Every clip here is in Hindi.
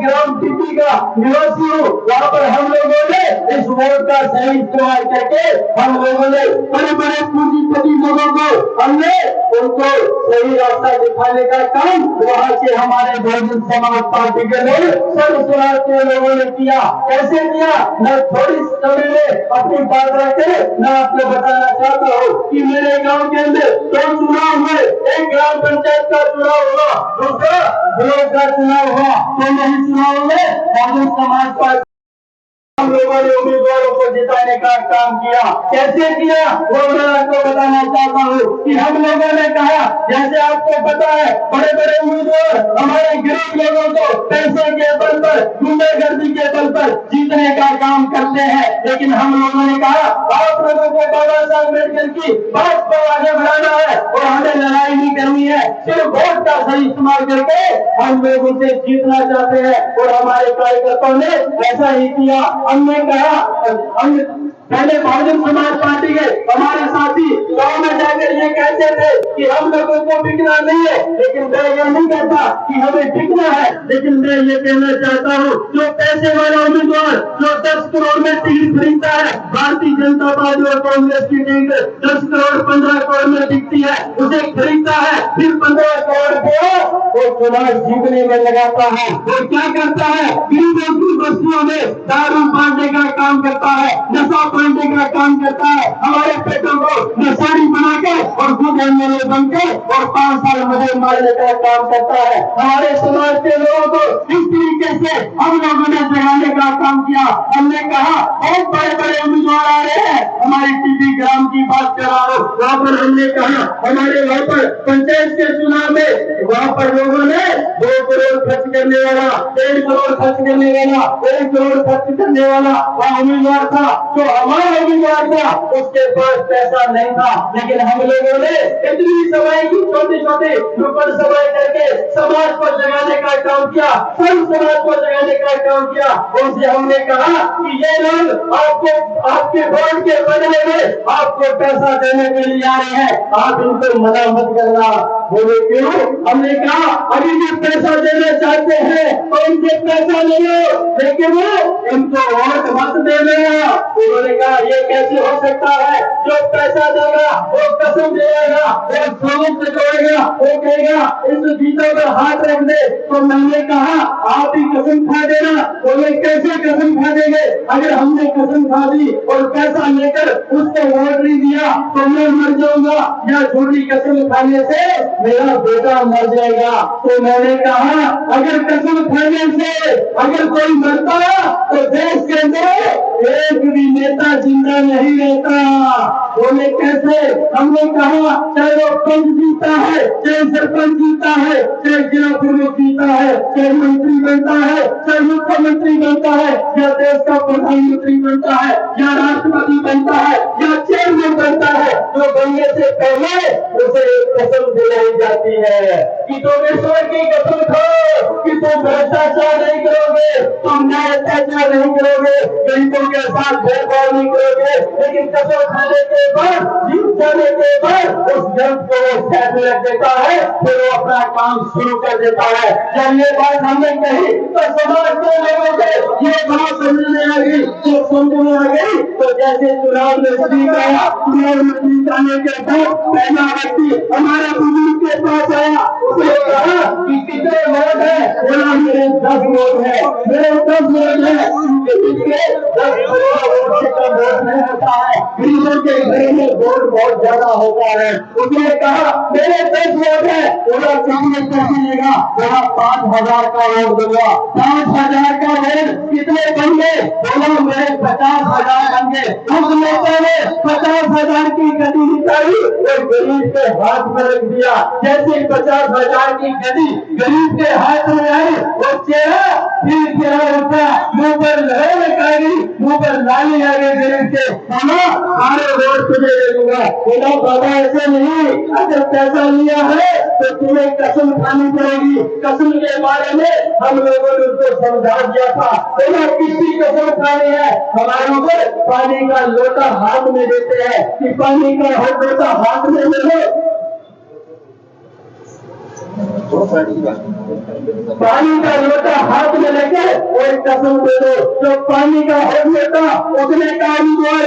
ग्राम टीपी का निवासी हूँ। वहाँ पर हम लोगों ने इस वोट का सही इस्तेमाल करके हम लोगों ने बड़े बड़े पूंजीपति लोगों को हमने उनको सही रास्ता दिखाने का काम वहाँ के हमारे बहुजन समाज पार्टी के लोग सर्वसमाज के लोगों ने किया। कैसे किया? मैं थोड़ी समय में अपनी बात रखे मैं आपको बताना चाहता हूँ कि मेरे गांव के अंदर 2 चुनाव हुए। एक ग्राम पंचायत का चुनाव हुआ, दूसरा ब्लॉक का चुनाव हुआ। तो यही चुनाव में बहुजन समाज पार्टी हम लोगों ने उम्मीदवारों को जिताने का काम किया। कैसे किया वो मैं आपको बताना चाहता हूँ कि हम लोगों ने कहा, जैसे आपको पता है बड़े बड़े उम्मीदवार हमारे गरीब लोगों को पैसे के बल पर, गुंडागर्दी के बल पर जीतने का काम करते हैं। लेकिन हम लोगों ने कहा आप लोगों को बाबा साहब अम्बेडकर की बात को आगे बढ़ाना है और हमें लड़ाई नहीं करनी है, सिर्फ वोट का सही इस्तेमाल करके हम लोग उसे जीतना चाहते हैं। और हमारे कार्यकर्ताओं ने ऐसा ही किया। हमने कहा हम पहले बहुजन समाज पार्टी के हमारे साथी गांव में जाकर ये कहते थे कि हम लोगों को बिकना नहीं है, लेकिन मैं ये नहीं कहता कि हमें बिकना है। लेकिन मैं ये कहना चाहता हूँ जो पैसे वाला उम्मीदवार जो 10 करोड़ में टिकट खरीदता है, भारतीय जनता पार्टी और कांग्रेस की टिकट 10 करोड़ 15 करोड़ में बिकती है, उसे खरीदता है, फिर 15 करोड़ को वो चुनाव जीतने में लगाता है और क्या करता है, गरीबों की बस्तियों में दारू बांटने का काम करता है, नशा बांटने का काम करता है, हमारे पेटों को नशारी बना के और खुद एमएलए बन के और 5 साल मुझे मारने का काम करता है। हमारे समाज के लोगों को इस तरीके से हम लोगों ने जगाने का काम किया। हमने कहा बहुत बड़े बड़े उम्मीदवार आ रहे हैं, हमारी टीपी ग्राम की बात कर रहा हूँ, वहाँ पर हमने कहा हमारे वहाँ पर पंचायत के चुनाव में वहाँ पर लोगों ने 2 करोड़ खर्च करने वाला, 1 करोड़ खर्च करने वाला, 1 करोड़ खर्च करने वाला वहाँ उम्मीदवार था। जो हमारा उम्मीदवार था उसके पास पैसा नहीं था, लेकिन हम लोगों ने इतनी सभाएं की, छोटी छोटी नुक्कड़ सभाएं करके समाज को जगाने का काम किया, सब समाज को जगाने का काम किया। उनसे हमने कहा कि ये लोग आपको आपके वोट के बदले में आपको पैसा देने के लिए आ रहे हैं, आप इनको मना मत करना। बोले क्यों? हमने कहा अभी ये पैसा देना चाहते हैं तो इनसे पैसा ले लो, लेकिन इनको वोट मत देना। उन्होंने कहा ये कैसे हो सकता है, जो पैसा देगा वो कसम देगा, वो सोच तोड़ेगा, वो कहेगा इस जीतों पर हाथ रख दे। तो मैंने कहा आप ही कसम खा देना। बोले कैसे कसम खा देंगे? अगर हमने कसम खा दी और पैसा लेकर उसको वोट नहीं दिया तो मैं मर जाऊंगा, या झूठी कसम खाने से मेरा बेटा मर जाएगा। तो मैंने कहा अगर कसम खाने से अगर कोई मरता तो देश के अंदर एक भी नेता जिंदा नहीं रहता। बोले कैसे? हमने कहा चाहे वो पंच जीता है, चाहे सरपंच जीता है, चाहे जिला प्रमुख जीता है, चाहे मंत्री बनता है, चाहे मुख्यमंत्री बनता है, या देश का प्रधानमंत्री बनता है, या राष्ट्रपति बनता है, या चेयरमैन बनता है, जो बनने से पहले उसे एक कसम दिलाई जाती है कि तुम ईश्वर की कसम खाओ कि तुम भ्रष्टाचार नहीं करोगे, तुम न्याय अत्याचार नहीं करोगे, गरीबों के साथ भेदभाव नहीं करोगे। लेकिन कसम खाने के बाद, जीत जाने के बाद उस जंग को वो साथ रख देता है, फिर वो अपना काम शुरू कर देता है। जब ये बात हमने कही तो समाज के लोगों को ये बात समझने आ गई, जो समझने आ गई तो जैसे चुनाव में जीत आया, चुनाव में जीत आने के बाद पहला व्यक्ति हमारे बुजुर्ग के पास आया, उसने कहा कि कितने वोट है? बोला मेरे 10 वोट है, मेरे 10 वोट है। इसके 10 वोट से कम वोट नहीं होता है, गरीबों के घर में वोट बहुत ज्यादा होता है। उसने कहा मेरे 10 वोट है। बोला कितने पैसे लेगा? बोला 5,000 का वोट दूंगा। 5,000 का वोट कितने बन गए? बोला मेरे 50,000 बन गए। उस नेता ने 50,000 की गड्डी निकाली और गरीब के हाथ में रख दिया। जैसे 50,000 की गड्डी गरीब के हाथ में आई, वो चेहरा फिर चेहरा उठा, मुंह पर लहर आ गई, मुंह पर लाली आ गई गरीब के। सारे वोट तुझे दे दूंगा। बोला बाबा ऐसे नहीं, अगर पैसा लिया है तो तुम्हें कसम खानी पड़ेगी। कसम के बारे में हम लोगों ने उनको समझा दिया था। बोला किसकी कसम खानी है? हमारे ऊपर पानी का लोटा हाथ में देते हैं कि पानी का लोटा हाथ में ले लो, पानी का लोटा हाथ में लेके और कसम दे दो, जो पानी का हो लोटा उतने काम हुआ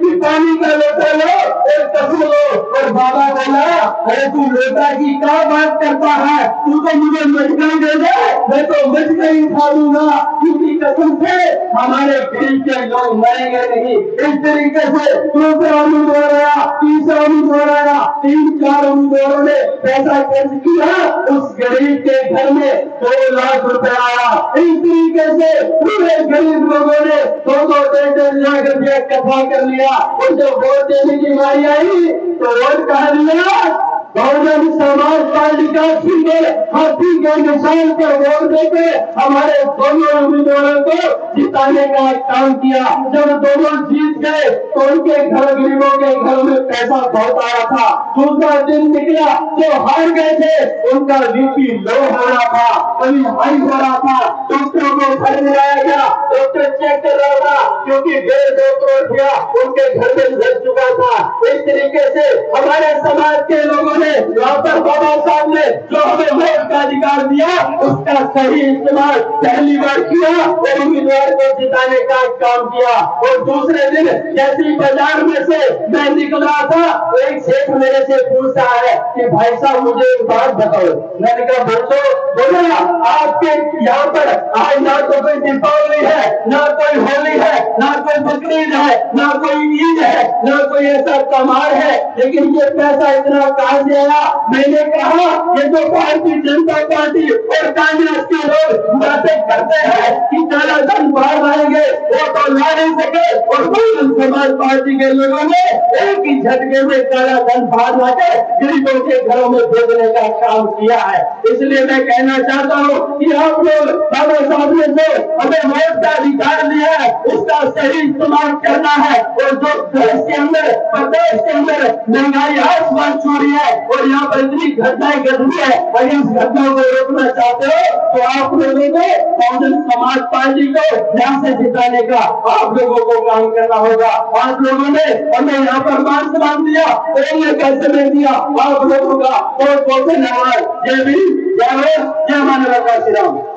कि पानी का लोटा लो और कसम लो। और बाबा बोला, अरे तू लोटा की क्या बात करता है, तू तो मुझे मटका दे दे, मैं तो मटका ही खा लूंगा, क्योंकि कसम से हमारे देश के लोग मरेंगे नहीं। इस तरीके से दूसरा उम्मीदवार, तीसरा उम्मीदवार, 3-4 उम्मीदवारों ने पैसा खर्च किया, उस गरीब के घर में 2 लाख रुपए आया। इस तरीके से पूरे गरीब लोगों ने 2-2 लाख रुपया इकट्ठा कर लिया। और जब वोट देने की बारी आई तो वोट कहा लिया, बहुजन समाज पार्टी का सीधे हाथी के निशान पर वोट देके हमारे दोनों उम्मीदवारों को जिताने का काम किया। जब दोनों जीत गए तो उनके घर, गरीबों के घर में पैसा बहुत आया था। दूसरा दिन निकला, जो हार गए थे उनका बीपी लो हो रहा था, कभी हाई हो रहा था, डॉक्टरों को घर में लाया गया, डॉक्टर चेक कर रहा था, क्योंकि 1.5-2 करोड़ रुपया उनके घर में लग चुका था। इस तरीके से हमारे समाज के लोगों ने डॉक्टर बाबा साहब ने जो हमें वोट का अधिकार दिया, उसका सही इस्तेमाल पहली बार किया और उम्मीदवार को जिताने का काम किया। और दूसरे दिन जैसे बाजार में से मैं निकल रहा था, एक सेठ मेरे से पूछता है कि भाई साहब मुझे एक बात बताओ। मैंने कहा बोला, आपके यहाँ पर आज ना तो कोई दीपावली है, ना कोई होली है, ना कोई बकरीद है, ना कोई ईद है, ना कोई ऐसा त्योहार है, लेकिन ये पैसा इतना कहां से आया? मैंने कहा, ये तो भारतीय जनता पार्टी और कांग्रेस के लोग बातें करते हैं कि काला धन बाहर आएंगे, वो तो ला नहीं सके, और बहुजन समाज पार्टी के लोगों ने एक ही झटके में काला धन बाहर लाकर गरीबों के घरों में भेजने का काम किया है। इसलिए मैं कहना चाहता हूँ कि आप लोग बाबा साहब ने जो हमें वोट का अधिकार दिया है, उसका सही इस्तेमाल करना है। और जो देश के अंदर, प्रदेश के अंदर महंगाई आसमान छू रही है और यहाँ पर इतनी घटनाएं घट रही है, अगर इस घटनाओं को रोकना चाहते हो तो आप लोगों को बहुजन समाज पार्टी को यहाँ से जिताने का आप लोगों को काम करना होगा। आप लोगों ने हमें यहाँ पर मान सम्मान दिया, बोलने का समय दिया, आप लोगों का बहुत बहुत धन्यवाद। जय भीम, जय भारत, जय मानवता, श्री राम।